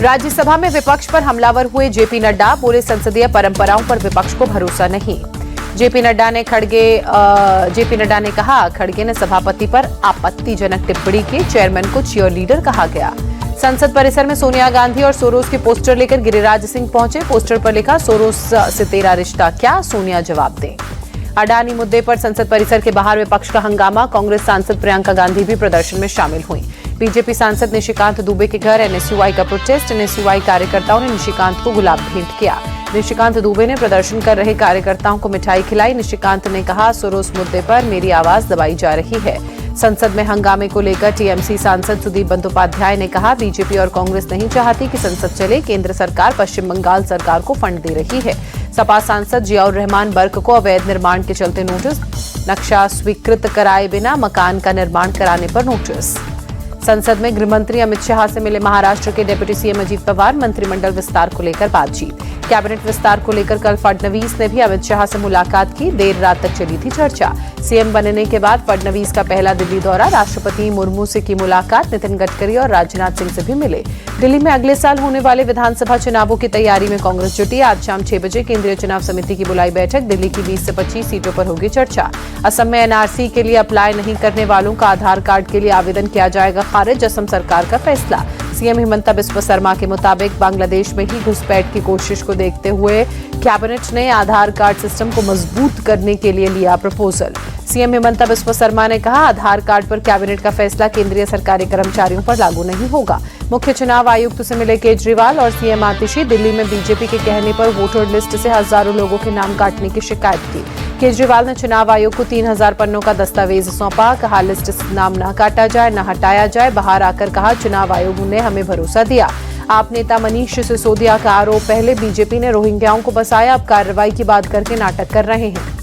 राज्यसभा में विपक्ष पर हमलावर हुए जेपी नड्डा, बोले संसदीय परंपराओं पर विपक्ष को भरोसा नहीं। जेपी नड्डा ने कहा खड़गे ने सभापति पर आपत्तिजनक टिप्पणी की, चेयरमैन को चीयर लीडर कहा गया। संसद परिसर में सोनिया गांधी और सोरोस के पोस्टर लेकर गिरिराज सिंह पहुंचे, पोस्टर पर लिखा सोरोस से तेरा रिश्ता क्या, सोनिया जवाब दें। अडानी मुद्दे पर संसद परिसर के बाहर विपक्ष का हंगामा, कांग्रेस सांसद प्रियंका गांधी भी प्रदर्शन में शामिल हुई। बीजेपी सांसद निशिकांत दुबे के घर एनएसयूआई का प्रोटेस्ट, एनएसयूआई कार्यकर्ताओं ने निशिकांत को गुलाब भेंट किया। निशिकांत दुबे ने प्रदर्शन कर रहे कार्यकर्ताओं को मिठाई खिलाई। निशिकांत ने कहा सोरोस मुद्दे पर मेरी आवाज दबाई जा रही है। संसद में हंगामे को लेकर टीएमसी सांसद सुदीप बंदोपाध्याय ने कहा बीजेपी और कांग्रेस नहीं चाहती कि संसद चले, केंद्र सरकार पश्चिम बंगाल सरकार को फंड दे रही है। सपा सांसद जियाउर रहमान बर्क को अवैध निर्माण के चलते नोटिस, नक्शा स्वीकृत कराए बिना मकान का निर्माण कराने पर नोटिस। संसद में गृहमंत्री अमित शाह से मिले महाराष्ट्र के डिप्टी सीएम अजीत पवार, मंत्रिमंडल विस्तार को लेकर बातचीत। कैबिनेट विस्तार को लेकर कल फडणवीस ने भी अमित शाह से मुलाकात की, देर रात तक चली थी चर्चा। सीएम बनने के बाद फडणवीस का पहला दिल्ली दौरा, राष्ट्रपति मुर्मू से की मुलाकात, नितिन गडकरी और राजनाथ सिंह से भी मिले। दिल्ली में अगले साल होने वाले विधानसभा चुनावों की तैयारी में कांग्रेस जुटी, आज शाम 6 बजे केंद्रीय चुनाव समिति की बुलाई बैठक, दिल्ली की 20 से 25 सीटों पर होगी चर्चा। असम में एनआरसी के लिए अप्लाई नहीं करने वालों का आधार कार्ड के लिए आवेदन किया जाएगा खारिज, असम सरकार का फैसला। सीएम हिमंता बिस्वा शर्मा के मुताबिक बांग्लादेश में ही घुसपैठ की कोशिश को देखते हुए कैबिनेट ने आधार कार्ड सिस्टम को मजबूत करने के लिए लिया प्रपोजल। सीएम हिमंता बिस्वा शर्मा ने कहा आधार कार्ड पर कैबिनेट का फैसला केंद्रीय सरकारी कर्मचारियों पर लागू नहीं होगा। मुख्य चुनाव आयुक्त से मिले केजरीवाल और सीएम आतिशी, दिल्ली में बीजेपी के कहने पर वोटर लिस्ट से हजारों लोगों के नाम काटने की शिकायत की। केजरीवाल ने चुनाव आयोग को 3000 पन्नों का दस्तावेज सौंपा, कहा लिस्ट से नाम न काटा जाए न हटाया जाए। बाहर आकर कहा चुनाव आयोग ने हमें भरोसा दिया। आप नेता मनीष सिसोदिया का आरोप, पहले बीजेपी ने रोहिंग्याओं को बसाया, अब कार्रवाई की बात करके नाटक कर रहे हैं।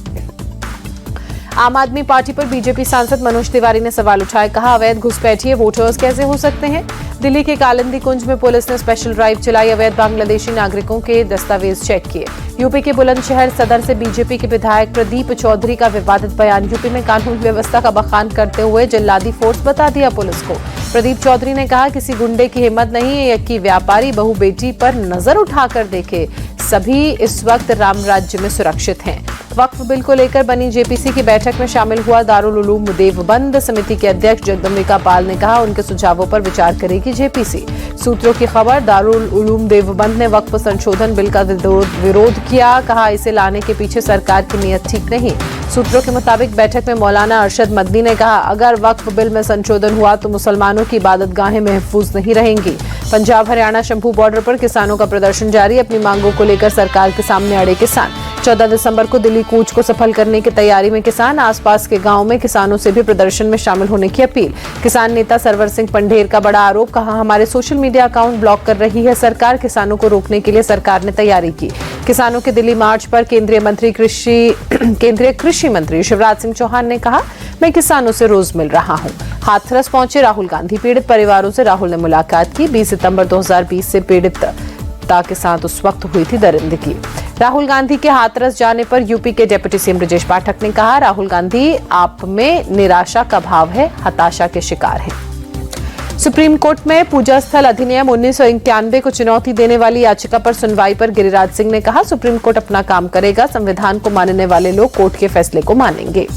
आम आदमी पार्टी पर बीजेपी सांसद मनोज तिवारी ने सवाल उठाए, कहा अवैध घुसपैठिए वोटर्स कैसे हो सकते हैं। दिल्ली के कालिंदी कुंज में पुलिस ने स्पेशल ड्राइव चलाई, अवैध बांग्लादेशी नागरिकों के दस्तावेज चेक किए। यूपी के बुलंदशहर सदर से बीजेपी के विधायक प्रदीप चौधरी का विवादित बयान, यूपी में कानून व्यवस्था का बखान करते हुए जल्लादी फोर्स बता दिया पुलिस को। प्रदीप चौधरी ने कहा किसी गुंडे की हिम्मत नहीं है कि व्यापारी बहू बेटी पर नजर उठाकर देखे, सभी इस वक्त राम राज्य में सुरक्षित हैं। वक्फ बिल को लेकर बनी जेपीसी की बैठक में शामिल हुआ दारुल उलूम देवबंद समिति के अध्यक्ष जगदम्बिका पाल ने कहा उनके सुझावों पर विचार करेगी जेपीसी। सूत्रों की खबर, दारुल उलूम देवबंद ने वक्फ संशोधन बिल का विरोध किया, कहा इसे लाने के पीछे सरकार की नीयत ठीक नहीं। सूत्रों के मुताबिक बैठक में मौलाना अरशद मदनी ने कहा अगर वक्फ बिल में संशोधन हुआ तो मुसलमानों की इबादतगाहें महफूज नहीं रहेंगी। पंजाब हरियाणा शंभू बॉर्डर पर किसानों का प्रदर्शन जारी, अपनी मांगों को लेकर सरकार के सामने अड़े किसान। 14 दिसंबर को दिल्ली कूच को सफल करने की तैयारी में किसान, आसपास के गांव में किसानों से भी प्रदर्शन में शामिल होने की अपील। किसान नेता सरवर सिंह पंढेर का बड़ा आरोप, कहा हमारे सोशल मीडिया अकाउंट ब्लॉक कर रही है सरकार, किसानों को रोकने के लिए सरकार ने तैयारी की। किसानों के दिल्ली मार्च पर केंद्रीय कृषि मंत्री शिवराज सिंह चौहान ने कहा मैं किसानों से रोज मिल रहा हूं। हाथरस पहुंचे राहुल गांधी, पीड़ित परिवारों से राहुल ने मुलाकात की। 20 सितंबर 2020 से पीड़ितता के साथ उस वक्त हुई थी दरिंदगी। राहुल गांधी के हाथरस जाने पर यूपी के डिप्टी सीएम ब्रजेश पाठक ने कहा राहुल गांधी आप में निराशा का भाव है, हताशा के शिकार हैं। सुप्रीम कोर्ट में पूजा स्थल अधिनियम 1991 को चुनौती देने वाली याचिका पर सुनवाई पर गिरिराज सिंह ने कहा सुप्रीम कोर्ट अपना काम करेगा, संविधान को मानने वाले लोग कोर्ट के फैसले को मानेंगे।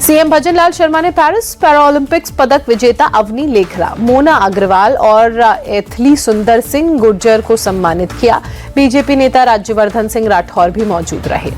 सीएम भजनलाल शर्मा ने पेरिस पैरालंपिक्स पदक विजेता अवनी लेखरा, मोना अग्रवाल और एथली सुंदर सिंह गुर्जर को सम्मानित किया। बीजेपी नेता राज्यवर्धन सिंह राठौर भी मौजूद रहे।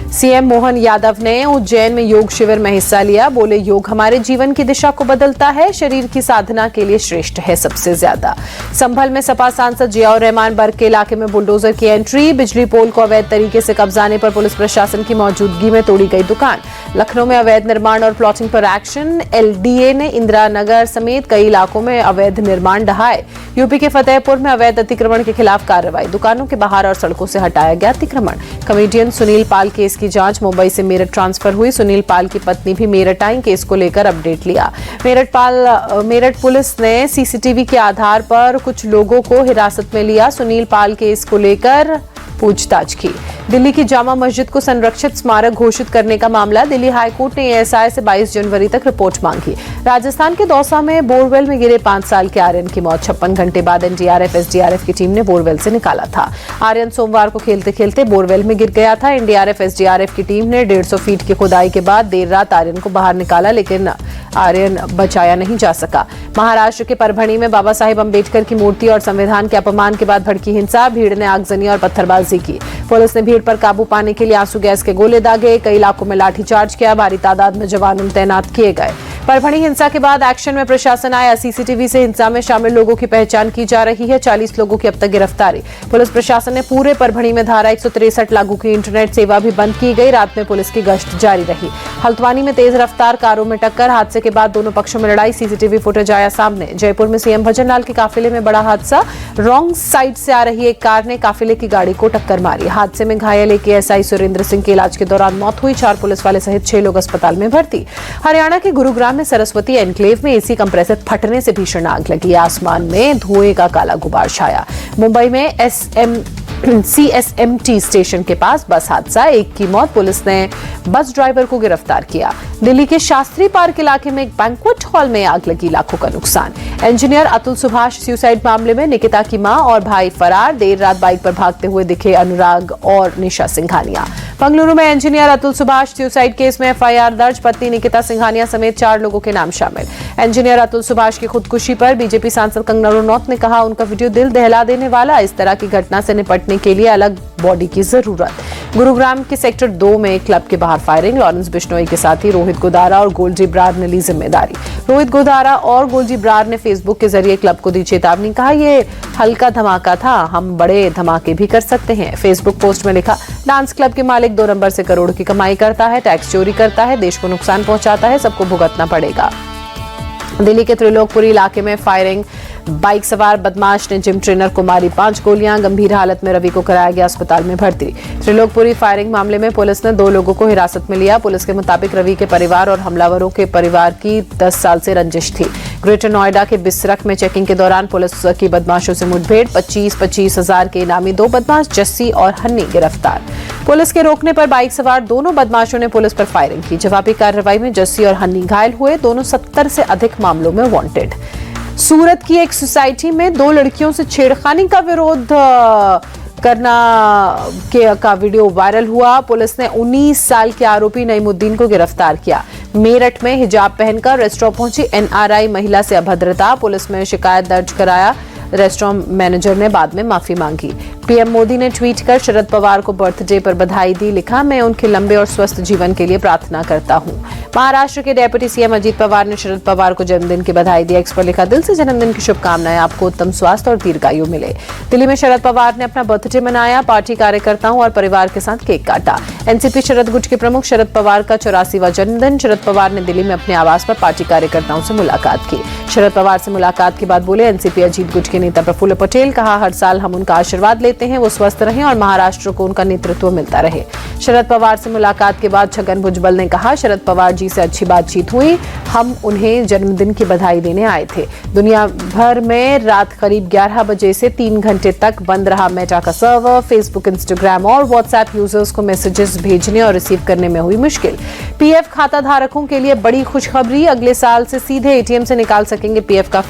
सीएम मोहन यादव ने उज्जैन में योग शिविर में हिस्सा लिया, बोले योग हमारे जीवन की दिशा को बदलता है, शरीर की साधना के लिए श्रेष्ठ है सबसे ज्यादा। संभल में सपा सांसद जियाउर रहमान बर्ग के इलाके में बुलडोजर की एंट्री, बिजली पोल को अवैध तरीके से कब्जाने पर पुलिस प्रशासन की मौजूदगी में तोड़ी गई दुकान। लखनऊ में अवैध निर्माण और प्लॉटिंग पर एक्शन, एलडीए ने इंदिरा नगर समेत कई इलाकों में अवैध निर्माण ढहाए। यूपी के फतेहपुर में अवैध अतिक्रमण के खिलाफ कार्रवाई, दुकानों के बाहर और सड़कों से हटाया गया अतिक्रमण। कॉमेडियन सुनील पाल केस की जांच, मुंबई से मेरठ ट्रांसफर हुई, सुनील पाल की पत्नी भी मेरठ आई, केस को लेकर अपडेट लिया। मेरठ पुलिस ने सीसीटीवी के आधार पर कुछ लोगों को हिरासत में लिया। सुनील पाल केस को लेकर पूछताछ की। दिल्ली की जामा मस्जिद को संरक्षित स्मारक घोषित करने का मामला, दिल्ली हाईकोर्ट ने एएसआई से 22 जनवरी तक रिपोर्ट मांगी। राजस्थान के दौसा में बोरवेल में गिरे 5 साल के आर्यन की मौत, 56 घंटे बाद एनडीआरएफ एसडीआरएफ की टीम ने बोरवेल से निकाला था। आर्यन सोमवार को खेलते खेलते बोरवेल में गिर गया था। एनडीआरएफ एसडीआरएफ की टीम ने 150 फीट की खुदाई के बाद देर रात आर्यन को बाहर निकाला, लेकिन आर्यन बचाया नहीं जा सका। महाराष्ट्र के परभणी में बाबा साहेब अंबेडकर की मूर्ति और संविधान के अपमान के बाद भड़की हिंसा, भीड़ ने आगजनी और पत्थरबाजी की। पुलिस ने भीड़ पर काबू पाने के लिए आंसू गैस के गोले दागे, कई इलाकों में लाठीचार्ज किया, भारी तादाद में जवान तैनात किए गए। परभणी हिंसा के बाद एक्शन में प्रशासन आया। सीसीटीवी से हिंसा में शामिल लोगों की पहचान की जा रही है। 40 लोगों की अब तक गिरफ्तारी। पुलिस प्रशासन ने पूरे परभणी में धारा 163 लागू की। इंटरनेट सेवा भी बंद की गई। रात में पुलिस की गश्त जारी रही। हल्द्वानी में तेज रफ्तार कारों में टक्कर, हादसे के बाद दोनों पक्षों में लड़ाई, सीसीटीवी फुटेज आया सामने। जयपुर में सीएम भजनलाल के काफिले में बड़ा हादसा, रॉन्ग साइड से आ रही एक कार ने काफिले की गाड़ी को टक्कर मारी। हादसे में घायल एक एएसआई सुरेंद्र सिंह की इलाज के दौरान मौत हुई। 4 पुलिस वाले सहित 6 लोग अस्पताल में भर्ती। हरियाणा के गुरुग्राम में सरस्वती एनक्लेव में एसी कंप्रेसर फटने से भीषण आग लगी। आसमान में धुएं का काला गुबार छाया। मुंबई में सीएसएमटी स्टेशन के पास बस हादसा, एक की मौत, पुलिस ने बस ड्राइवर को गिरफ्तार किया। दिल्ली के शास्त्री पार्क इलाके में एक बैंक्वेट हॉल में आग लगी, लाखों का नुकसान। इंजीनियर अतुल सुभाष सुसाइड मामले में निकिता की मां और भाई फरार, देर रात बाइक पर भागते हुए दिखे अनुराग और निशा सिंघानिया। बंगलुरु में engineer Atul Subhash suicide case में एफआईआर दर्ज, पत्नी निकिता सिंघानिया समेत 4 लोगों के नाम शामिल। इंजीनियर अतुल सुभाष की खुदकुशी पर बीजेपी सांसद कंगना रनौत ने कहा, उनका वीडियो दिल दहला देने वाला, इस तरह की घटना से निपटने के लिए अलग बॉडी की जरूरत। गुरुग्राम के सेक्टर 2 में क्लब के बाहर फायरिंग, लॉरेंस बिश्नोई के साथी रोहित गोदारा और गोल्डी ब्रार ने ली जिम्मेदारी। रोहित गोदारा और गोल्डी ब्रार ने फेसबुक के जरिए क्लब को दी चेतावनी, कहा ये हल्का धमाका था, हम बड़े धमाके भी कर सकते हैं। फेसबुक पोस्ट में लिखा, डांस क्लब के मालिक 2 नंबर से करोड़ की कमाई करता है, टैक्स चोरी करता है, देश को नुकसान पहुंचाता है, सबको भुगतना पड़ेगा। दिल्ली के त्रिलोकपुरी इलाके में फायरिंग, बाइक सवार बदमाश ने जिम ट्रेनर को मारी 5 गोलियां, गंभीर हालत में रवि को कराया गया अस्पताल में भर्ती। त्रिलोकपुरी फायरिंग मामले में पुलिस ने 2 लोगों को हिरासत में लिया। पुलिस के मुताबिक रवि के परिवार और हमलावरों के परिवार की 10 साल से रंजिश थी। ग्रेटर नोएडा के बिसरख में चेकिंग के दौरान पुलिस की बदमाशों से मुठभेड़, 25-25 हजार के इनामी 2 बदमाश जस्सी और हन्नी गिरफ्तार। पुलिस के रोकने पर बाइक सवार दोनों बदमाशों ने पुलिस पर फायरिंग की। जवाबी कार्रवाई में जस्सी और हन्नी घायल हुए, दोनों 70 से अधिक मामलों में वांटेड। सूरत की एक सोसाइटी में 2 लड़कियों से छेड़खानी का विरोध करना का वीडियो वायरल हुआ। पुलिस ने 19 साल के आरोपी नईमुद्दीन को गिरफ्तार किया। मेरठ में हिजाब पहनकर रेस्टोरेंट पहुंची एनआरआई महिला से अभद्रता, पुलिस में शिकायत दर्ज कराया। रेस्टोरेंट मैनेजर ने बाद में माफी मांगी। पीएम मोदी ने ट्वीट कर शरद पवार को बर्थडे पर बधाई दी, लिखा, मैं उनके लंबे और स्वस्थ जीवन के लिए प्रार्थना करता हूं। महाराष्ट्र के डेप्यूटी सीएम अजीत पवार ने शरद पवार को जन्मदिन की बधाई दी। एक्स पर लिखा, दिल से जन्मदिन की शुभकामनाएं, आपको उत्तम स्वास्थ्य और दीर्घायु मिले। दिल्ली में शरद पवार ने अपना बर्थडे मनाया, पार्टी कार्यकर्ताओं और परिवार के साथ केक काटा। एनसीपी शरद गुट के प्रमुख शरद पवार का 84वां जन्मदिन। शरद पवार ने दिल्ली में अपने आवास पर पार्टी कार्यकर्ताओं से मुलाकात की। शरद पवार से मुलाकात के बाद बोले एनसीपी अजीत गुट के नेता प्रफुल्ल पटेल, कहा, हर साल हम उनका आशीर्वाद लेते हैं, वो स्वस्थ रहें और महाराष्ट्र को उनका नेतृत्व मिलता रहे। शरद पवार से मुलाकात के बाद छगन भुजबल ने कहा, शरद पवार जी से अच्छी बातचीत हुई, हम उन्हें जन्मदिन की बधाई देने आए थे। दुनिया भर में रात करीब 11 बजे से 3 घंटे तक बंद रहा मेटा का सर्वर। फेसबुक, इंस्टाग्राम और व्हाट्सएप यूजर्स को मैसेजेस भेजने और रिसीव करने में हुई मुश्किल। पीएफ खाता धारकों के लिए बड़ी खुशखबरी, अगले साल से सीधे एटीएम से निकाल सकेंगे पीएफ का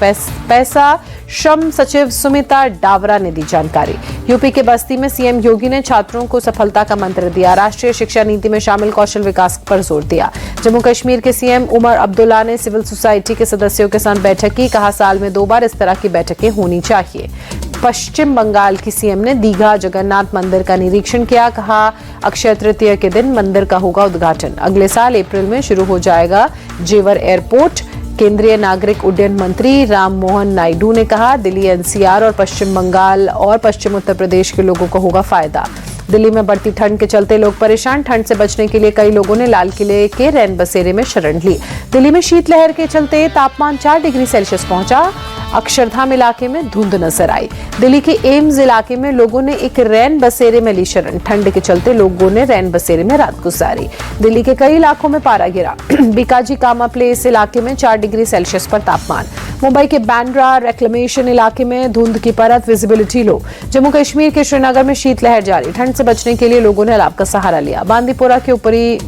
पैसा। श्रम सचिव सुमिता डावरा ने दी जानकारी। यूपी के बस्ती में सीएम योगी ने छात्रों को सफलता का मंत्र दिया। राष्ट्रीय शिक्षा नीति में शामिल कौशल विकास पर जोर दिया। जम्मू कश्मीर के सीएम उमर अब्दुल्ला ने सिविल सोसाइटी के सदस्यों के साथ बैठक की, कहा, साल में 2 बार इस तरह की बैठकें होनी चाहिए। पश्चिम बंगाल की सीएम ने दीघा जगन्नाथ मंदिर का निरीक्षण किया, कहा, अक्षय तृतीया के दिन मंदिर का होगा उद्घाटन। अगले साल अप्रैल में शुरू हो जाएगा जेवर एयरपोर्ट। केंद्रीय नागरिक उड्डयन मंत्री राम मोहन नायडू ने कहा, दिल्ली एनसीआर और पश्चिम बंगाल और पश्चिम उत्तर प्रदेश के लोगों को होगा फायदा। दिल्ली में बढ़ती ठंड के चलते लोग परेशान, ठंड से बचने के लिए कई लोगों ने लाल किले के रैन बसेरे में शरण ली। दिल्ली में शीतलहर के चलते तापमान 4 डिग्री सेल्सियस पहुंचा। अक्षरधाम इलाके में धुंध नजर आई। दिल्ली के एम्स इलाके में लोगों ने एक रैन बसेरे में ली शरण। ठंड के चलते लोगों ने रैन बसेरे में रात गुजारी। दिल्ली के कई इलाकों में पारा गिरा। बीकाजी कामा प्लेस इलाके में 4 डिग्री सेल्सियस पर तापमान। मुंबई के बांद्रा रेक्लेमेशन इलाके में धुंध की परत, विजिबिलिटी लो। जम्मू कश्मीर के श्रीनगर में शीतलहर जारी। ठंड से बचने के लिए लोगों ने अलाव का सहारा लिया। बांदीपोरा के ऊपरी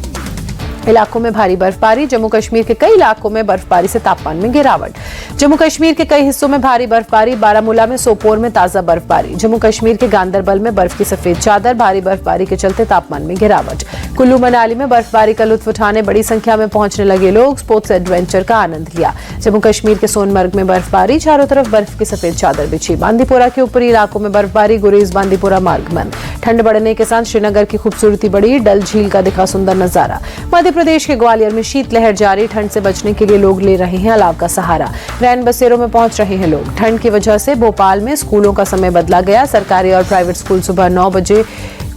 इलाकों में भारी बर्फबारी। जम्मू कश्मीर के कई इलाकों में बर्फबारी से तापमान में गिरावट। जम्मू कश्मीर के कई हिस्सों में भारी बर्फबारी। बारामूला में सोपोर में ताजा बर्फबारी। जम्मू कश्मीर के गांदरबल में बर्फ की सफेद चादर। भारी बर्फबारी के चलते तापमान में गिरावट। कुल्लू मनाली में बर्फबारी का लुत्फ उठाने बड़ी संख्या में पहुंचने लगे लोग। स्पोर्ट्स एडवेंचर का आनंद लिया। जम्मू कश्मीर के सोनमर्ग में बर्फबारी। चारों तरफ बर्फ की सफेद चादर बिछी। बांदीपोरा के ऊपरी इलाकों में बर्फबारी। गुरेज बांदीपोरा मार्ग बंद। ठंड बढ़ने के साथ श्रीनगर की खूबसूरती बढ़ी। डल झील का दिखा सुंदर नजारा। मध्य प्रदेश के ग्वालियर में शीतलहर जारी। ठंड से बचने के लिए लोग ले रहे हैं अलाव का सहारा। रैन बसेरों में पहुंच रहे हैं लोग। ठंड की वजह से भोपाल में स्कूलों का समय बदला गया। सरकारी और प्राइवेट स्कूल सुबह 9 बजे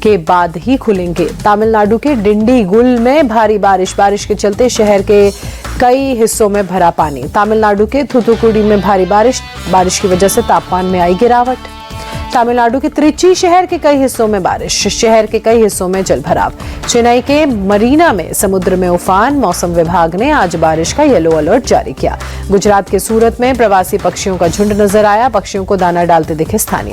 के बाद ही खुलेंगे। तमिलनाडु के डिंडीगुल में भारी बारिश के चलते शहर के कई हिस्सों में भरा पानी। तमिलनाडु के थूथुकुडी में भारी बारिश की वजह से तापमान में आई गिरावट। तमिलनाडु के त्रिची शहर के कई हिस्सों में बारिश। शहर के कई हिस्सों में जलभराव। चेन्नई के मरीना में समुद्र में उफान। मौसम विभाग ने आज बारिश का येलो अलर्ट जारी किया। गुजरात के सूरत में प्रवासी पक्षियों का झुंड नजर आया। पक्षियों को दाना डालते दिखे स्थानीय।